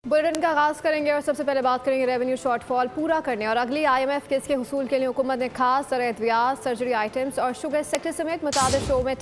Bulletin का आगाज करेंगे और सबसे पहले बात करेंगे रेवेन्यू शॉर्टफॉल पूरा करने और अगली IMF किस्त के हुसूल के लिए हुकूमत ने खास तरह एहतियात, सर्जरी आइटम्स और शुगर सेक्टर समेत मुताबिक शो में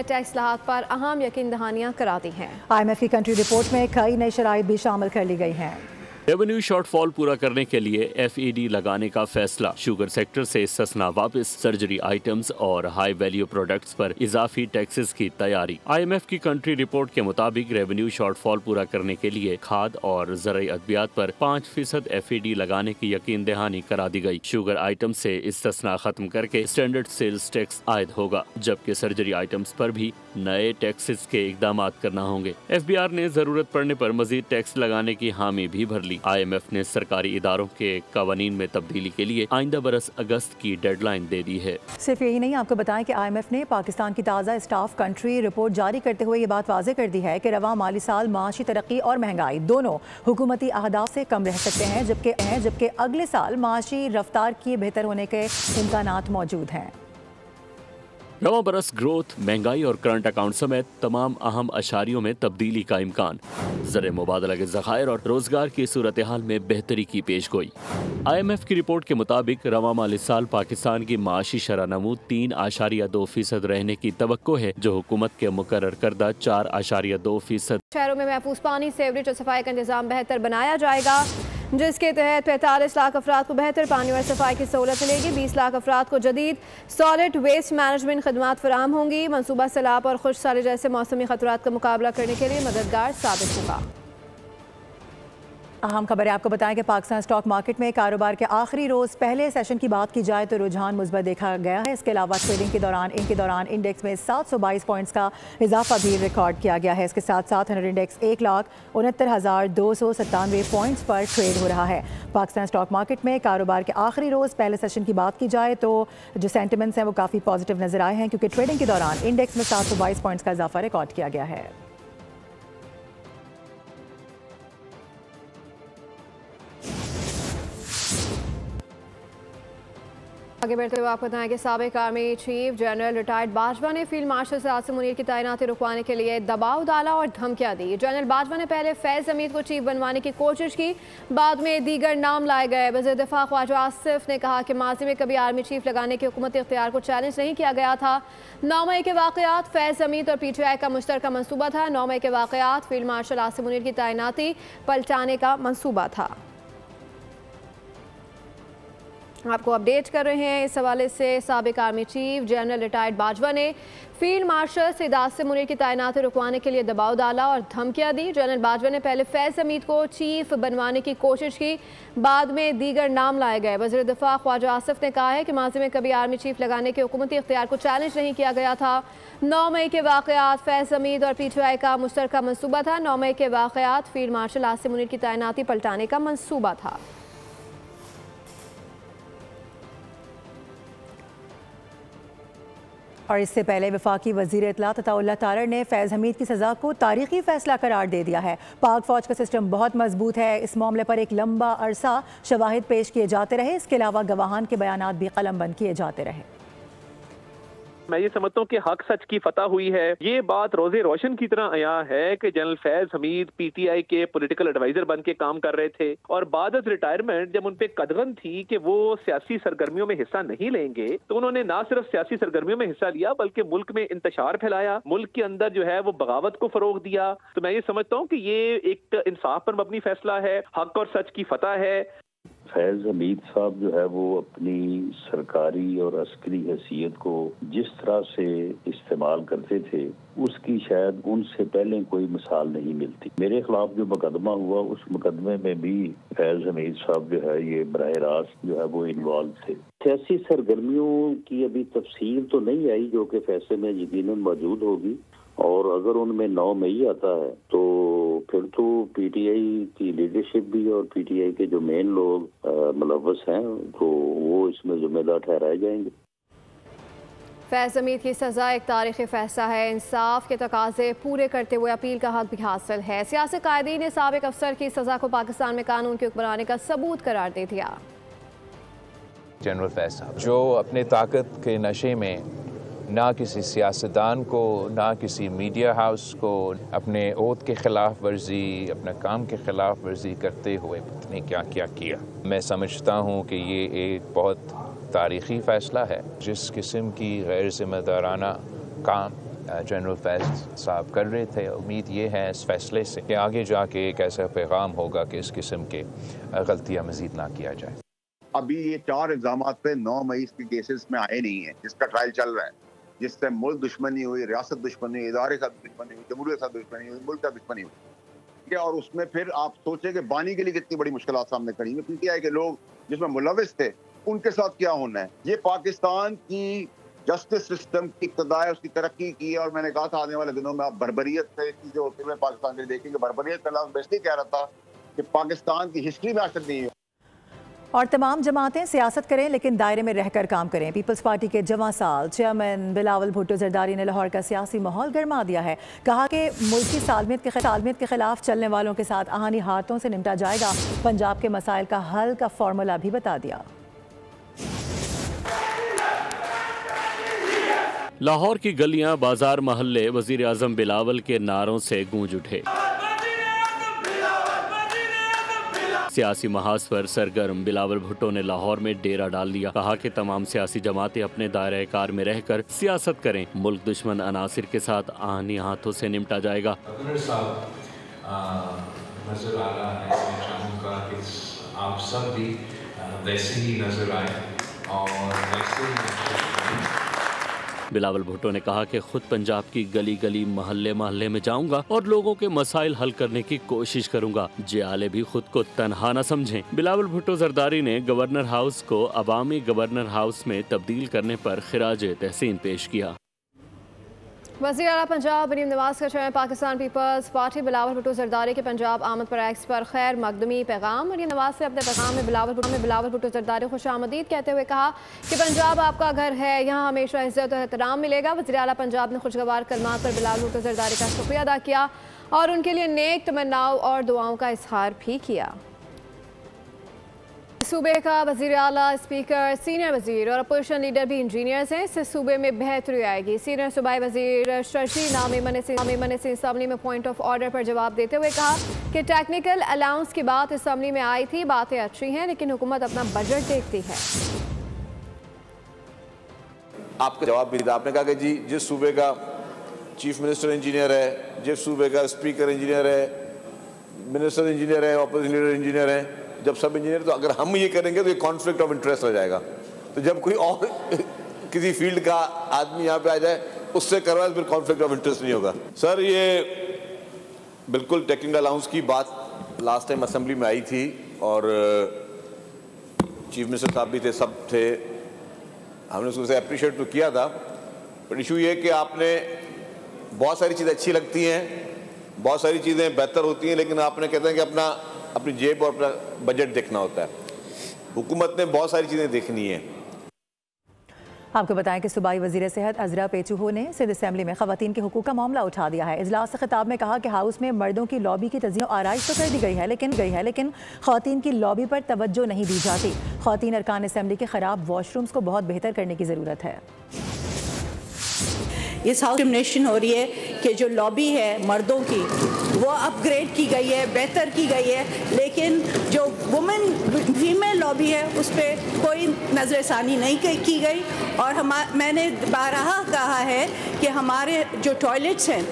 टैक्स लाहत पर अहम यकीन दहानियां करा दी हैं। IMF की कंट्री रिपोर्ट में कई नई शराइत भी शामिल कर ली गई हैं। रेवेन्यू शॉर्टफॉल पूरा करने के लिए FED लगाने का फैसला, शुगर सेक्टर से सस्ना वापस, सर्जरी आइटम्स और हाई वैल्यू प्रोडक्ट्स पर इजाफी टैक्सेस की तैयारी। IMF की कंट्री रिपोर्ट के मुताबिक रेवेन्यू शॉर्टफॉल पूरा करने के लिए खाद और ज़राई अद्वियात पर 5% FED लगाने की यकीन दहानी करा दी गई। शुगर आइटम से इस्तिस्ना खत्म करके स्टैंडर्ड सेल्स टैक्स आयद होगा, जबकि सर्जरी आइटम्स पर भी नए टैक्सेस के इकदाम करना होंगे। FBR ने जरूरत पड़ने पर मजीद टैक्स लगाने की हामी भी भर ली। IMF ने सरकारी इदारों के कवानीन में तब्दीली के लिए आइंदा बरस अगस्त की डेडलाइन दे दी है। सिर्फ यही नहीं, आपको बताएं कि IMF ने पाकिस्तान की ताज़ा स्टाफ कंट्री रिपोर्ट जारी करते हुए ये बात वाज़ेह कर दी है कि रवा माली साल माशी तरक्की और महंगाई दोनों हुकूमती अहदाफ से कम रह सकते हैं, जबकि अगले साल माशी रफ्तार की बेहतर होने के इम्कानात मौजूद हैं। रवा बरस ग्रोथ, महंगाई और करंट अकाउंट समेत तमाम अहम अशारियों में तब्दीली का इम्कान। ज़र मुबादला के ज़खायर और रोजगार की सूरत हाल में बेहतरी की पेश गोई। IMF की रिपोर्ट के मुताबिक रवा माली साल पाकिस्तान की माशी शरह नमूद 3.2% रहने की तवक्को है, जो हुकूमत के मुकर्रर करदा 4.2%। शहरों में महफूज पानी, सीवरेज और सफाई का इंतजाम बेहतर बनाया जाएगा, जिसके तहत 45 लाख अफराद को बेहतर पानी और सफाई की सहूलत मिलेगी। 20 लाख अफराद को जदीद सॉलिड वेस्ट मैनेजमेंट खदमात फराहम होंगी। मनसूबा सैलाब और खुश्क साली जैसे मौसमी खतरात का मुकाबला करने के लिए मददगार साबित होगा। अहम खबर है, आपको बताएं कि पाकिस्तान स्टॉक मार्केट में कारोबार के आखिरी रोज़ पहले सेशन की बात की जाए तो रुझान मुस्बत देखा गया है। इसके अलावा ट्रेडिंग के दौरान इंडेक्स में 722 पॉइंट्स का इजाफा भी रिकॉर्ड किया गया है। इसके साथ साथ हंड्रेड इंडेक्स 1,69,297 पॉइंट्स पर ट्रेड हो रहा है। पाकिस्तान स्टॉक मार्केट में कारोबार के आखिरी रोज़ पहले सेशन की बात की जाए तो जो सेंटिमेंट्स हैं वो काफ़ी पॉजिटिव नजर आए हैं, क्योंकि ट्रेडिंग के दौरान इंडेक्स में 722 पॉइंट्स का इजाफा रिकॉर्ड किया गया है। आगे बढ़ते हुए आपको बताएं कि साबिक army chief general retired Bajwa ने फील्ड मार्शल से आसिम मुनीर की तैनाती रुकवाने के लिए दबाव डाला और धमकियां दी। जनरल बाजवा ने पहले फैज़ हमीद को चीफ बनवाने की कोशिश की, बाद में दीगर नाम लाए गए। वज़ीर दिफा ख्वाजा आसिफ ने कहा कि माजी में कभी आर्मी चीफ लगाने के हुकूमती इख्तियार को चैलेंज नहीं किया गया था। 9 मई के वाक़यात फैज़ हमीद और PTI का मुश्तरका मनसूबा था। 9 मई के वाक़यात फील्ड मार्शल आसिम मुनीर की तैनाती पलटाने का मनसूबा था। आपको अपडेट कर रहे हैं इस हवाले से। साबिक army chief general retired Bajwa ने फील्ड मार्शल से आसिम मुनीर की तैनाती रुकवाने के लिए दबाव डाला और धमकियां दी। जनरल बाजवा ने पहले फैज़ हमीद को चीफ बनवाने की कोशिश की, बाद में दीगर नाम लाए गए। वज़ीर दिफा ख्वाजा आसिफ ने कहा है कि माजी में कभी आर्मी चीफ लगाने के हुकूमती इख्तियार को चैलेंज नहीं किया गया था। 9 मई के वाक़यात फैज़ हमीद और PTI का मुश्तरका मनसूबा था। 9 मई के वाक़यात फील्ड मार्शल आसिम मुनीर की तैनाती पलटाने का मनसूबा था। और इससे पहले वफाकी वज़ीर इत्तला अताउल्लाह तारड़ ने फैज़ हमीद की सज़ा को तारीखी फ़ैसला करार दे दिया है। पाक फ़ौज का सिस्टम बहुत मजबूत है। इस मामले पर एक लंबा अरसा शवाहिद पेश किए जाते रहे। इसके अलावा गवाहान के बयानात भी कलमबंद किए जाते रहे। मैं ये समझता हूँ कि हक सच की फतह हुई है। ये बात रोजे रोशन की तरह आया है कि जनरल फैज हमीद PTI के पॉलिटिकल एडवाइजर बन के काम कर रहे थे और बाद रिटायरमेंट जब उन पे कदगन थी कि वो सियासी सरगर्मियों में हिस्सा नहीं लेंगे, तो उन्होंने ना सिर्फ सियासी सरगर्मियों में हिस्सा लिया बल्कि मुल्क में इंतशार फैलाया, मुल्क के अंदर जो है वो बगावत को फरोग दिया। तो मैं ये समझता हूँ कि ये एक इंसाफ पर मबनी फैसला है, हक और सच की फतह है। फैज हमीद साहब जो है वो अपनी सरकारी और अस्करी हैसियत को जिस तरह से इस्तेमाल करते थे उसकी शायद उनसे पहले कोई मिसाल नहीं मिलती। मेरे खिलाफ जो मुकदमा हुआ उस मुकदमे में भी फैज हमीद साहब जो है ये बराह रास्त जो है वो इन्वॉल्व थे। सियासी सरगर्मियों की अभी तफसील तो नहीं आई जो कि फैसले में यकीनन मौजूद होगी, और अगर उनमें 9 मई आता है तो फिर तो PTI की लीडरशिप भी और PTI के जो मेन लोग मुलव्वस हैं तो वो इसमें जिम्मेदार ठहराए जाएंगे। फैज़ हमीद की सज़ा एक तारीख़ी फ़ैसला है। इंसाफ के तकाजे पूरे करते हुए अपील का हक भी हासिल है। सियासी कायदीन ने साबिक अफसर की सज़ा को पाकिस्तान में कानून के हुक्मरानी का सबूत करार दे दिया। जनरल फैज़ साहब जो अपने ताकत के नशे में ना किसी सियासतदान को, ना किसी मीडिया हाउस को अपने ओथ के ख़िलाफ़ वर्जी, अपने काम के ख़िलाफ़ वर्जी करते हुए पता नहीं क्या क्या किया। मैं समझता हूँ कि ये एक बहुत तारीख़ी फ़ैसला है। जिस किस्म की गैर ज़िम्मेदाराना काम जनरल फैज़ साहब कर रहे थे, उम्मीद ये है इस फ़ैसले से कि आगे जाके एक ऐसा पैगाम होगा कि इस किस्म के गलतियाँ मज़ीद ना किया जाए। अभी ये 4 इल्ज़ामात पे 9 मई के केसेस में आए नहीं है, जिसका ट्रायल चल रहा है, जिससे मुल्क दुश्मनी हुई, रियासत दुश्मनी हुई, इदारे के साथ दुश्मनी हुई, जमहूरियत के साथ दुश्मनी हुई, मुल्क का दुश्मनी हुई। और उसमें फिर आप सोचे कि बानी के लिए कितनी बड़ी मुश्किलात सामने खड़ी हुई। पीटीआई के लोग जिसमें मुलविस थे, उनके साथ क्या होना है। ये पाकिस्तान की जस्टिस सिस्टम की इब्तिदा है, उसकी तरक्की की है। और मैंने कहा था आने वाले दिनों में आप भरभरियत से चीज़ें होते हुए पाकिस्तान के देखेंगे। भरभरियत का लफ्ज़ मैं इसलिए कह रहा था कि पाकिस्तान की हिस्ट्री में आज तक नहीं है। और तमाम जमातें सियासत करें लेकिन दायरे में रहकर काम करें। पीपल्स पार्टी के जवां साल चेयरमैन बिलावल भुट्टो जरदारी ने लाहौर का सियासी माहौल गर्मा दिया है। कहा कि मुल्क की सालमियत के खिलाफ चलने वालों के साथ आहानी हाथों से निपटा जाएगा। पंजाब के मसाइल का हल का फार्मूला भी बता दिया। लाहौर की गलियां, बाजार, मोहल्ले वजीर आजम बिलावल के नारों से गूंज उठे। सियासी महाज पर सरगर्म बिलावल भुट्टो ने लाहौर में डेरा डाल लिया। कहा कि तमाम सियासी जमातें अपने दायरे कार में रहकर सियासत करें। मुल्क दुश्मन अनासिर के साथ आहानी हाथों से निपटा जाएगा। नजर आ रहा है, मैं चाहूँगा कि आप सब भी वैसे ही नजर आए और वैसे ही। बिलावल भुट्टो ने कहा कि खुद पंजाब की गली गली, मोहल्ले मोहल्ले में जाऊंगा और लोगों के मसाइल हल करने की कोशिश करूंगा। जियाले भी खुद को तनहा न समझें। बिलावल भुट्टो जरदारी ने गवर्नर हाउस को अवामी गवर्नर हाउस में तब्दील करने पर खिराज तहसीन पेश किया। वज़ीर आला पंजाब मरीम नवाज का चेयरमैन पाकिस्तान पीपल्स पार्टी बिलावल भुट्टो जरदारी के पंजाब आमद पर एक्स पर खैर मकदमी पैगाम। मरीम नवाज से अपने पैगाम में बिलावल भुट्टो जरदारी खुशामदीद कहते हुए कहा कि पंजाब आपका घर है, यहाँ हमेशा इज्जत और एहतराम मिलेगा। वज़ीर आला पंजाब ने खुशगवार कलमात पर बिलावल भुट्टो जरदारी का शुक्रिया अदा किया और उनके लिए नेक तमन्नाओं और दुआओं का इजहार भी किया। सूबे का वज़ीर आला, स्पीकर, सीनियर वज़ीर और अपोजिशन लीडर भी इंजीनियर्स हैं। इससे सूबे में बेहतरी आएगी। सीनियर सूबाई वज़ीर शर्जी नामे से असम्बली में पॉइंट ऑफ ऑर्डर पर जवाब देते हुए कहा कि टेक्निकल अलाउंस की बात असम्बली में आई थी, बातें अच्छी हैं लेकिन हुकूमत अपना बजट देखती है। आपका जवाब भी था, आपने कहा कि जी जिस सूबे का चीफ मिनिस्टर इंजीनियर है, जिस सूबे का स्पीकर इंजीनियर है, मिनिस्टर इंजीनियर है, अपोजिशन लीडर इंजीनियर है, जब सब इंजीनियर, तो अगर हम ये करेंगे तो ये कॉन्फ्लिक्ट ऑफ इंटरेस्ट हो जाएगा। तो जब कोई और किसी फील्ड का आदमी यहाँ पे आ जाए उससे करवाए फिर कॉन्फ्लिक्ट ऑफ इंटरेस्ट नहीं होगा। सर ये बिल्कुल टेक्निकल अलाउंस की बात लास्ट टाइम असेंबली में आई थी और चीफ मिनिस्टर साहब भी थे, सब थे, हमने उसको अप्रिशिएट तो किया था। बट इशू ये कि आपने बहुत सारी चीज़ें अच्छी लगती हैं, बहुत सारी चीज़ें बेहतर होती हैं, लेकिन आपने कहते हैं कि अपनी जेब और अपना बजट देखना होता है। हुकूमत ने बहुत सारी चीज़ें देखनी है। आपको बताएं कि सूबाई वज़ीर सेहत अज़रा पेचूहो ने सिंध असेंबली में ख़वातीन के हुकूक़ का मामला उठा दिया है। इजलास से खिताब में कहा कि हाउस में मर्दों की लॉबी की तज़ीन आराइश तो कर दी गई है लेकिन ख़वातीन की लॉबी पर तवज्जो नहीं दी जाती। ख़वातीन अरकान असेंबली के ख़राब वॉशरूम्स को बहुत बेहतर करने की ज़रूरत है। इस हाउस डिस्क्रिमिनेशन हो रही है कि जो लॉबी है मर्दों की वो अपग्रेड की गई है, बेहतर की गई है, लेकिन जो वुमेन फीमेल लॉबी है उस पर कोई नज़रसानी नहीं की गई। और मैंने बारहा कहा है कि हमारे जो टॉयलेट्स हैं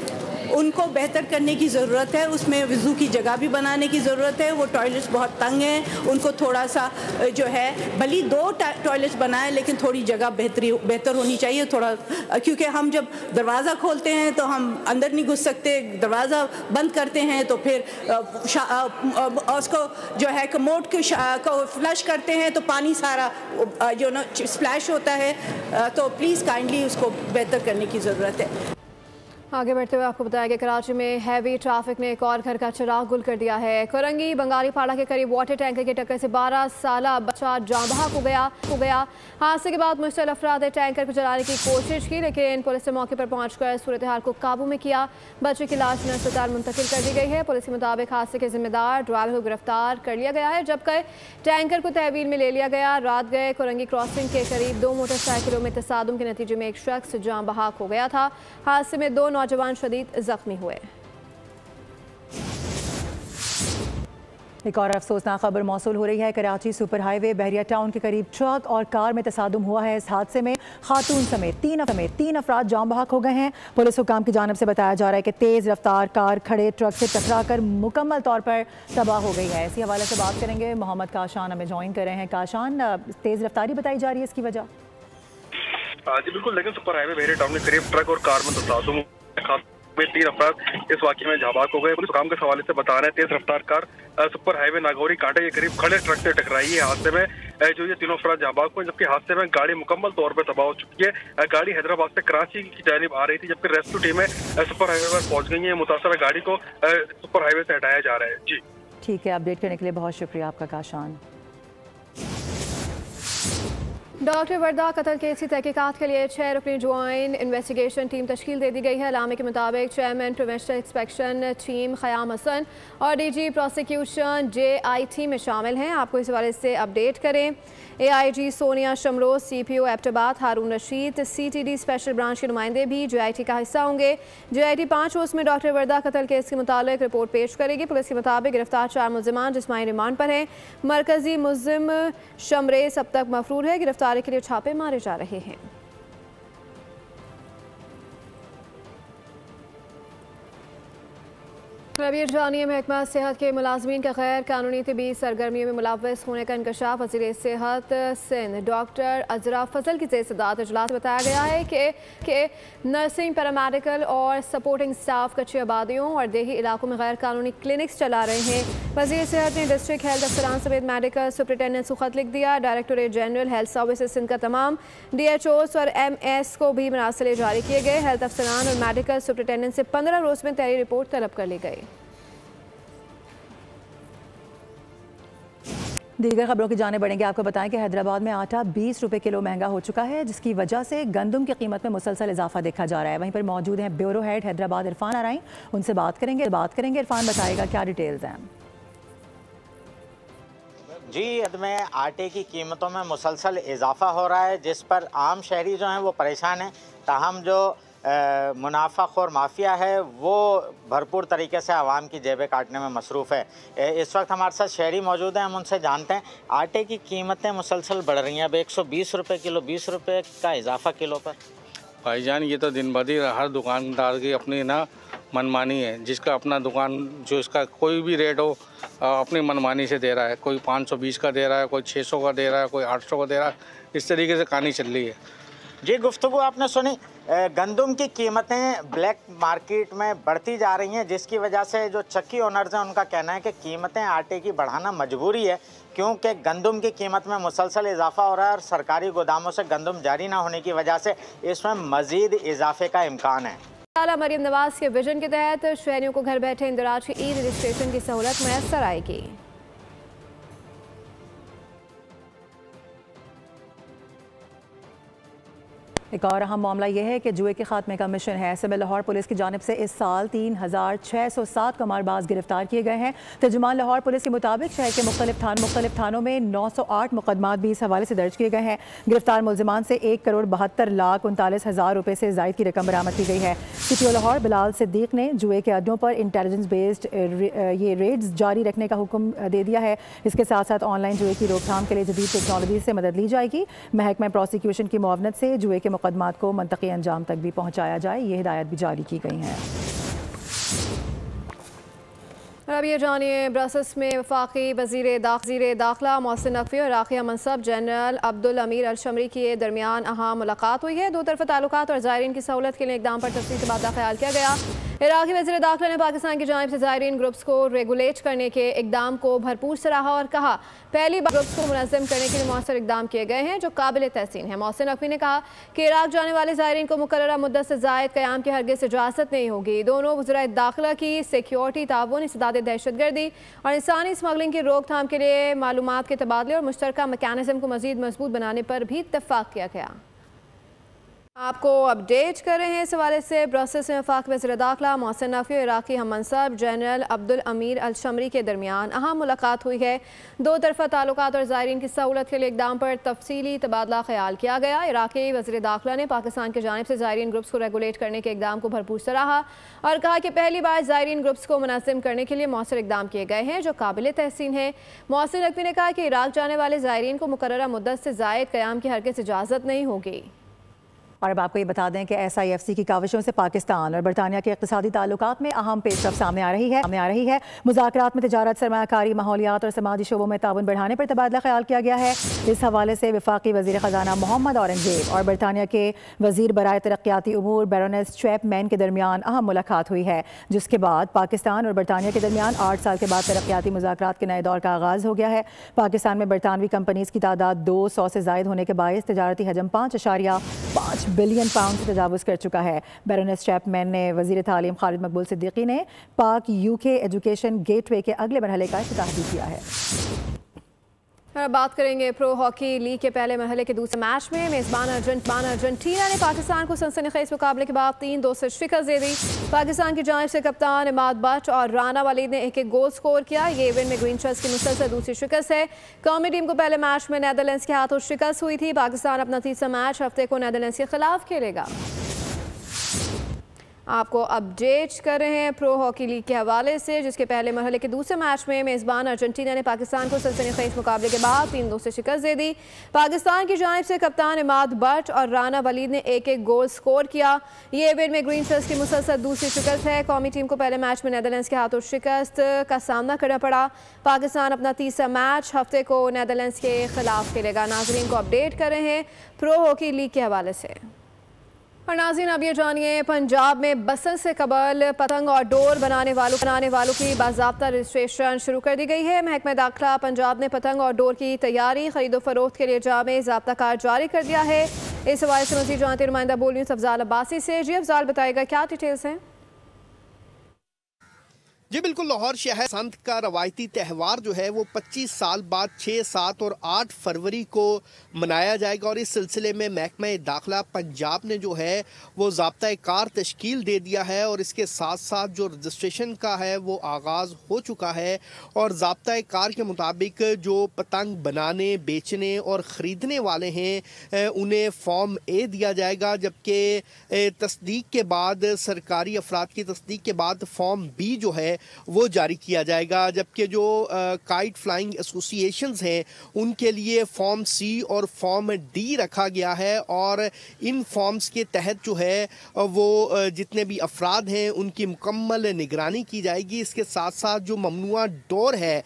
उनको बेहतर करने की ज़रूरत है, उसमें वज़ू की जगह भी बनाने की ज़रूरत है। वो टॉयलेट्स बहुत तंग हैं, उनको थोड़ा सा जो है भली 2 टॉयलेट्स बनाएं लेकिन थोड़ी जगह बेहतर होनी चाहिए थोड़ा, क्योंकि हम जब दरवाज़ा खोलते हैं तो हम अंदर नहीं घुस सकते, दरवाज़ा बंद करते हैं तो फिर उसको जो है कमोड को फ्लश करते हैं तो पानी सारा जो स्प्लैश होता है। तो प्लीज़ काइंडली उसको बेहतर करने की ज़रूरत है। आगे बढ़ते हुए आपको बताया कि कराची में हैवी ट्रैफिक ने एक और घर का चिराग गुल कर दिया है। कोरंगी बंगाली पाड़ा के करीब वाटर टैंकर की टक्कर से 12 साला बच्चा जाँ बहक हो गया। हादसे के बाद मुश्तल अफराद ने टैंकर को जलाने की कोशिश की, लेकिन पुलिस ने मौके पर पहुंचकर सूरत हाल को काबू में किया। बच्चे की लाश अस्पताल मुंतकिल कर दी गई है। पुलिस के मुताबिक हादसे के जिम्मेदार ड्राइवर को गिरफ्तार कर लिया गया है, जबकि टैंकर को तहवील में ले लिया गया। रात गए कोरंगी क्रॉसिंग के करीब 2 मोटरसाइकिलों में तसादुम के नतीजे में एक शख्स जाँ बहक हो गया था। हादसे में 2 नौजवान शदीद जख्मी हुए। एक और अफसोसनाक खबर मौसूल हो रही है। कराची सुपर हाईवे बहरिया टाउन के करीब ट्रक और कार में तसादुम हुआ है। इस हादसे में खातून समेत तीन अफराद जाम बहक हो गए हैं। पुलिस हुकाम की जानिब से बताया जा रहा है कि तेज़ रफ्तार कार खड़े ट्रक से टकराकर मुकम्मल तौर पर तबाह हो गई है। इसी हवाले से बात करेंगे। मोहम्मद काशान हमें ज्वाइन कर रहे हैं। काशान, तेज़ रफ्तारी बताई जा रही है, इसकी वजह? जी बिल्कुल, लेकिन सुपर हाईवे बहरिया टाउन के करीब ट्रक और कार में तसादुम में 3 अफराद इस वाक़े में जाबाक हो गए। पुलिस काम के हवाले से बता रहे हैं तेज रफ्तार कार सुपर हाईवे नागौरी कांटे के करीब खड़े ट्रक से टकराई है। हादसे में जो ये तीनों अफराद जाबाक हुए, जबकि हादसे में गाड़ी मुकम्मल तौर पर तबाह हो चुकी है। गाड़ी हैदराबाद से कराची की जानिब आ रही थी, जबकि रेस्क्यू टीमें सुपर हाईवे पर पहुंच गई है। मुतासरा गाड़ी को सुपर हाईवे से हटाया जा रहा है। जी ठीक है, अपडेट करने के लिए बहुत शुक्रिया आपका काशान। डॉक्टर वर्दा कत्ल केस की तहकीकात के लिए 6 रुकनी ज्वाइंट इन्वेस्टिगेशन टीम तश्कील दे दी गई है। अलामे के मुताबिक chairman provincial inspection team Khayyam Hasan और डीजी प्रोसिक्यूशन JIT में शामिल हैं। आपको इस हवाले से अपडेट करें। AIG सोनिया शमरोज, CPO एबटाबाद हारून रशीद, CTD स्पेशल ब्रांच के नुमाइंदे भी JIT का हिस्सा होंगे। JIT 5 रोज़ में डॉक्टर वर्दा कत्ल केस के मुतालिक रिपोर्ट पेश करेगी। पुलिस के मुताबिक गिरफ्तार 4 मुल्ज़िमान जिस्मानी रिमांड पर हैं। मरकजी मुल्ज़िम शमरेज अब तक मफरूर है। गिरफ्तारी के लिए छापे मारे जा रहे हैं। रबीर जानिए महकमा सेहत के मुलाजमीन का गैर कानूनी तिबी सरगर्मियों में मुलव्वस होने का इंकशाफ। वज़ीर सेहत सिंध डॉक्टर अजरा फजल की ज़ेर-ए-सदारत इजलास बताया गया है कि नर्सिंग, पैरामेडिकल और सपोर्टिंग स्टाफ कच्ची आबादियों और देही इलाकों में गैर कानूनी क्लिनिक्स चला रहे हैं। वज़ीर सेहत ने डिस्ट्रिक्ट हेल्थ अफसरान समेत मेडिकल सुपरिटेंडेंट को खत लिख दिया। Directorate general health services Sindh का तमाम DHOs और MS को भी मरासले जारी किए गए। हेल्थ अफसरान और मेडिकल सुपरिटेंडेंट से 15 रोज़ में तहरीरी रिपोर्ट तलब कर ली गई। दीगर खबरों की जाने बढ़ेंगे। आपको बताएं कि हैदराबाद में आटा 20 रुपये किलो महंगा हो चुका है, जिसकी वजह से गंदम की कीमत में मुसलसल इजाफा देखा जा रहा है। वहीं पर मौजूद हैं ब्यूरो हेड हैदराबाद इरफान आराई, उनसे बात करेंगे। इरफान बताएगा क्या डिटेल्स हैं। जी, में आटे की कीमतों में मुसलसल इजाफा हो रहा है, जिस पर आम शहरी जो हैं वो परेशान हैं। ताहम जो मुनाफाखोर माफिया है वो भरपूर तरीके से आवाम की जेबें काटने में मसरूफ़ है। इस वक्त हमारे साथ शहरी मौजूद हैं, हम उनसे जानते हैं। आटे की कीमतें मुसलसल बढ़ रही हैं। अब 120 रुपये किलो, 20 रुपये का इजाफा किलो पर। भाईजान, ये तो दिन ब दिन हर दुकानदार की अपनी ना मनमानी है। जिसका अपना दुकान जो इसका कोई भी रेट हो अपनी मनमानी से दे रहा है। कोई 520 का दे रहा है, कोई 600 का दे रहा है, कोई 800 का दे रहा है। इस तरीके से कहानी चल रही है। जी, गुफ्तगू आपने सुनी। गंदम की कीमतें ब्लैक मार्केट में बढ़ती जा रही हैं, जिसकी वजह से जो चक्की ओनर्स हैं उनका कहना है कि कीमतें आटे की बढ़ाना मजबूरी है, क्योंकि गंदम की कीमत में मुसलसल इजाफा हो रहा है और सरकारी गोदामों से गंदम जारी ना होने की वजह से इसमें मज़ीद इजाफे का इम्कान है। आला मरियम नवाज के विजन के तहत शहरियों को घर बैठे इंदराज की ई-रजिस्ट्रेशन की सहूलत मैसर आएगी। एक और अहम मामला यह है कि जुए के खात्मे का मिशन है। SMA लाहौर पुलिस की जानिब से इस साल 3607 कमारबाज गिरफ्तार किए गए हैं। तर्जुमान लाहौर पुलिस के मुताबिक शहर के मुख्तलिफ थानों में 908 मुकदमात भी इस हवाले से दर्ज किए गए हैं। गिरफ्तार मुल्जिमान से 1,72,39,000 रुपये से ज़ायद की रकम बरामद की गई है। CPO लाहौर बिलाल सिद्दीक ने जुए के अड्डों पर इंटेलिजेंस बेस्ड ये रेड्स जारी रखने का हुक्म दे दिया है। इसके साथ साथ ऑनलाइन जुए की रोकथाम के लिए जदीद टेक्नोलॉजी से मदद ली जाएगी। महकमा प्रोसिक्यूशन की मुआवनत से जुए के मुकदमात को मंतकी अंजाम तक भी पहुंचाया जाए, ये हिदायत भी जारी की गई हैं। अब ये जानिए, ब्रसल्स में वफाकी वज़ीर दाखिला मोहसिन नकवी और राखिया मनसब जनरल अब्दुल अमीर अल-शमरी के दरमियान अहम मुलाकात हुई है। दो तरफ़ा ताल्लुकात और ज़ायरीन की सहूलत के लिए इक़दाम पर तफसीली तबादला ख्याल किया गया। इराकी वज़ीर दाखिला ने पाकिस्तान की जानिब से ज़ायरीन ग्रुप्स को रेगुलेट करने के इक़दाम को भरपूर सराहा और कहा पहली बार ग्रुप्स को मुनज़्ज़म करने के लिए मौसर इक़दाम किए गए हैं जो काबिल तहसीन है। मोहसिन नकवी ने कहा कि इराक जाने वाले ज़ायरीन को मुकर्ररा मुद्दत से ज़ायद क़याम की हरगिज़ इजाज़त नहीं होगी। दोनों वज़ीराए दाखिला की सिक्योरिटी ताउन, इंसदाद दहशतगर्दी और इंसानी स्मगलिंग की रोकथाम के लिए मालूमात के तबादले और मुश्तरका मैकेनिज़्म को मज़ीद मजबूत बनाने पर भी इत्तफ़ाक़ किया गया। आपको अपडेट कर रहे हैं इस हवाले से ब्रसेल्स में वफाक वज़ीर दाखिला मोहसिन नकवी और इराकी हम मनसब जनरल अब्दुल अमीर अल शमरी के दरमियान अहम मुलाकात हुई है। दो तरफ़ा ताल्लुकात और ज़ायरीन की सहूलत के लिए इक़दाम पर तफसीली तबादला ख्याल किया गया। इराकी वज़ीर दाखिला ने पाकिस्तान की जानिब से ज़ायरीन ग्रुप्स को रेगुलेट करने के इक़दाम को भरपूर सराहा और कहा कि पहली बार ज़ायरीन ग्रुप्स को मुनज़्ज़म करने के लिए मौसर इक़दाम किए गए हैं जो काबिल तहसीन है। मोहसिन नकवी ने कहा कि इराक जाने वाले ज़ायरीन को मुकर्ररा मुद्दत से ज़ायद क़याम की हरगिज़ इजाज़त नहीं होगी। और अब आपको ये बता दें कि SIFC की काविशों से पाकिस्तान और बरतानिया के इक़्तिसादी ताल्लुकात में अहम पेशरफ़्त सामने आ रही है। मुज़ाकरात में तिजारत, सरमायाकारी, माहौलियात और समाजी शोबों में ताउन बढ़ाने पर तबादला ख्याल किया गया है। इस हवाले से वफाकी वज़ीर ख़ज़ाना मोहम्मद औरंगज़ेब और बरतानिया के वज़ीर बराए तरक्याती उमूर बैरोनेस चैपमैन के दरमियान अहम मुलाकात हुई है, जिसके बाद पाकिस्तान और बरतानिया के दरमियान 8 साल के बाद तरक्याती मुज़ाकरात के नए दौर का आगाज़ हो गया है। पाकिस्तान में बरतानवी कंपनीज़ की तादाद 200 से ज़ायद होने के बायस तिजारती हजम 5.5 बिलियन पाउंड से तजावुज़ कर चुका है। बैरोनेस चैपमैन ने वज़ीर तालीम खालिद मकबूल सिद्दीकी ने पाक UK एजुकेशन गेटवे के अगले मरहले का इफ्तिताह भी किया है। अब बात करेंगे प्रो हॉकी लीग के पहले मरहले के दूसरे मैच में मेज़बान अर्जेंटीना ने पाकिस्तान को सनसनीखेज़ मुकाबले के बाद 3-2 से शिकस्त दे दी। पाकिस्तान की जानिब से कप्तान इमाद बट और राना वलीद ने एक गोल स्कोर किया। ये इवेंट में ग्रीन शर्ट्स की मुसलसल दूसरी शिकस्त है। कौमी टीम को पहले मैच में नीदरलैंड्स के हाथों शिकस्त हुई थी। पाकिस्तान अपना तीसरा मैच हफ्ते को नीदरलैंड्स के खिलाफ खेलेगा। आपको अपडेट कर रहे हैं प्रो हॉकी लीग के हवाले से, जिसके पहले मरहले के दूसरे मैच में मेज़बान अर्जेंटीना ने पाकिस्तान को सनसनीखेज़ मुकाबले के बाद 3-2 से शिकस्त दे दी। पाकिस्तान की जानिब से कप्तान इमाद बट और राना वलीद ने एक गोल स्कोर किया। ये इवेंट में ग्रीन शर्ट्स की मुसलसल दूसरी शिकस्त है। कौमी टीम को पहले मैच में नीदरलैंड्स के हाथों शिकस्त का सामना करना पड़ा। पाकिस्तान अपना तीसरा मैच हफ्ते को नीदरलैंड्स के खिलाफ खेलेगा। नाजरीन को अपडेट कर रहे हैं प्रो हॉकी लीग के हवाले से। और नाज़रीन अब ये जानिए, पंजाब में बसंत से कबल पतंग और डोर बनाने वालों की बाज़ाब्ता रजिस्ट्रेशन शुरू कर दी गई है। महकमा दाखिला पंजाब ने पतंग और डोर की तैयारी, खरीदो फरोख्त के लिए जामे ज़ाब्ता कार्ड जारी कर दिया है। इस हवाले से मज़ीद जानते नुमाइंदा बोल न्यूज़ अफजाल अब्बासी से। जी अफजाल, बताएगा क्या डिटेल्स हैं? जी बिल्कुल, लाहौर शहर संत का रवायती त्यौहार जो है वो 25 साल बाद 6, 7 और 8 फरवरी को मनाया जाएगा और इस सिलसिले में महकमा दाखिला पंजाब ने जो है वो ज़ाब्ता कार तश्कील दे दिया है और इसके साथ साथ जो रजिस्ट्रेशन का है वो आगाज़ हो चुका है। और ज़ाब्ता कार के मुताबिक जो पतंग बनाने, बेचने और ख़रीदने वाले हैं उन्हें फॉर्म A दिया जाएगा, जबकि तस्दीक के बाद, सरकारी अफराद की तस्दीक के बाद फॉर्म B जो है वो जारी किया जाएगा। जबकि जो काइट फ्लाइंग एसोसिएशंस हैं उनके लिए फॉर्म C और फॉर्म D रखा गया है और इन फॉर्म्स के तहत जो है वो जितने भी अफराद हैं उनकी मुकम्मल निगरानी की जाएगी। इसके साथ साथ जो ममनुआ डोर है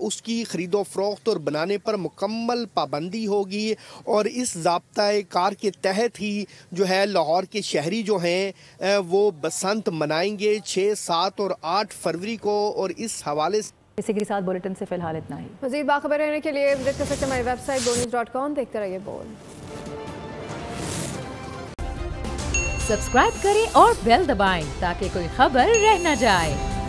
उसकी खरीदो फरोख्त और बनाने पर मुकम्मल पाबंदी होगी और इस ज़ाब्ता कार के तहत ही जो है लाहौर के शहरी जो हैं वो बसंत मनाएंगे 6, 7 और 8 फरवरी को। और इस हवाले से इसी के साथ बुलेटिन से फिलहाल इतना ही। मज़ीद बाखबर रहने के लिए विजिट कर सकते हैं हमारी वेबसाइट boldnews.com। देखते रहिए बोल। सब्सक्राइब करें और बेल दबाएं ताकि कोई खबर रह न जाए।